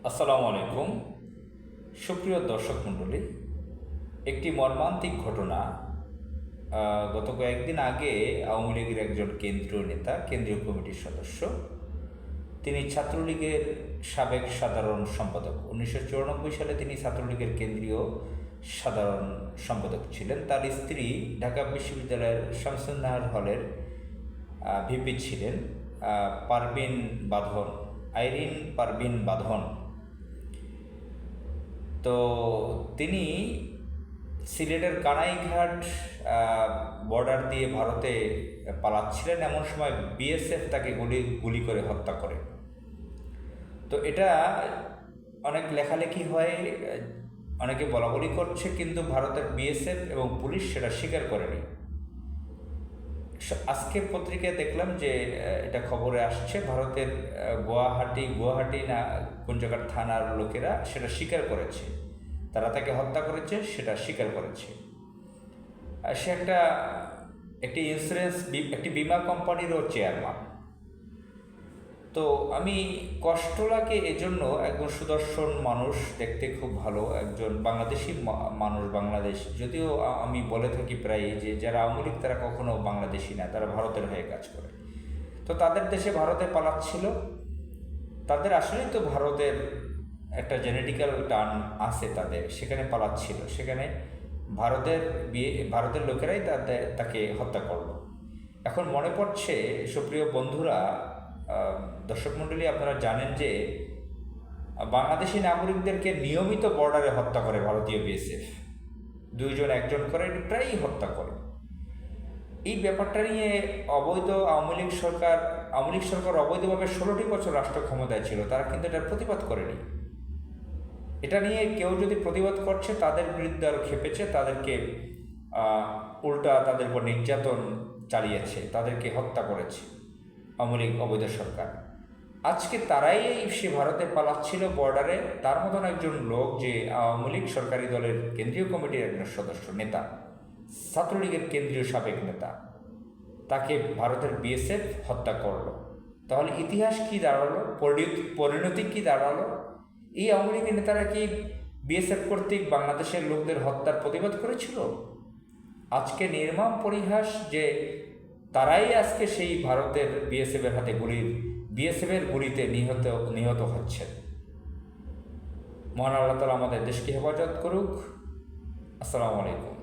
আসসালামু আলাইকুম। সুপ্রিয় দর্শক মণ্ডলী, একটি মর্মান্তিক ঘটনা। গত কয়েকদিন আগে আওয়ামী লীগের একজন কেন্দ্রীয় নেতা, কেন্দ্রীয় কমিটির সদস্য, তিনি ছাত্রলীগের সাবেক সাধারণ সম্পাদক। 1994 সালে তিনি ছাত্রলীগের কেন্দ্রীয় সাধারণ সম্পাদক ছিলেন। তার স্ত্রী ঢাকা বিশ্ববিদ্যালয়ের শামসুন্নাহার হলের ভিপি ছিলেন, আইরিন পারভিন বাঁধন। তো তিনি সিলেটের কানাইঘাট বর্ডার দিয়ে ভারতে পালাচ্ছিলেন, এমন সময় বিএসএফ তাকে গুলি করে হত্যা করে। তো এটা অনেক লেখালেখি হয়, অনেকে বলাবলি করছে, কিন্তু ভারতের বিএসএফ এবং পুলিশ সেটা স্বীকার করেনি। আজকে পত্রিকায় দেখলাম যে এটা খবরে আসছে, ভারতের গুয়াহাটি না কোন জায়গার থানার লোকেরা সেটা স্বীকার করেছে, তারা তাকে হত্যা করেছে সেটা স্বীকার করেছে। সে একটি বীমা কোম্পানিরও চেয়ারম্যান। তো আমি কষ্ট লাগে এজন্য, একজন সুদর্শন মানুষ, দেখতে খুব ভালো একজন বাংলাদেশি মানুষ। বাংলাদেশ, যদিও আমি বলে থাকি প্রায় যে যারা আওয়ামী লীগ তারা কখনো বাংলাদেশি না, তারা ভারতের হয়ে কাজ করে। তো তাদের দেশে ভারতে পালাচ্ছিল, তাদের আসলেই তো ভারতের একটা জেনেটিক্যাল টার্ন আছে, তাদের সেখানে পালাচ্ছিল, সেখানে ভারতের লোকেরাই তাকে হত্যা করলো। এখন মনে পড়ছে, সুপ্রিয় বন্ধুরা, দর্শক মণ্ডলী, আপনারা জানেন যে বাংলাদেশি নাগরিকদেরকে নিয়মিত বর্ডারে হত্যা করে ভারতীয় বিএসএফ। একজন করে প্রায়ই হত্যা করে। এই ব্যাপারটা নিয়ে আওয়ামী লীগ সরকার অবৈধভাবে 16টি বছর রাষ্ট্র ক্ষমতায় ছিল, তারা কিন্তু এটার প্রতিবাদ করেনি। এটা নিয়ে কেউ যদি প্রতিবাদ করছে, তাদের বিরুদ্ধে আরও খেপেছে, তাদেরকে উল্টা তাদের উপর নির্যাতন চালিয়েছে, তাদেরকে হত্যা করেছে আওয়ামী লীগ অবৈধ সরকার। আজকে তারাই সে ভারতে পালাচ্ছিল বর্ডারে, তার মতন একজন লোক, যে আওয়ামী লীগ সরকারি দলের কেন্দ্রীয় কমিটির একজন সদস্য, নেতা, ছাত্রলীগের কেন্দ্রীয় সাবেক নেতা, তাকে ভারতের বিএসএফ হত্যা করলো। তাহলে ইতিহাস কি দাঁড়ালো, পরিণতি কি দাঁড়ালো? এই আওয়ামী লীগের নেতারা কি বিএসএফ কর্তৃক বাংলাদেশের লোকদের হত্যার প্রতিবাদ করেছিল? আজকে নির্মম পরিহাস যে তারাই আজকে সেই ভারতের বিএসএফের গুলিতে নিহত হচ্ছেন। মহান আল্লাহ তাআলা আমাদের দেশকে হেফাজত করুক। আসসালামু আলাইকুম।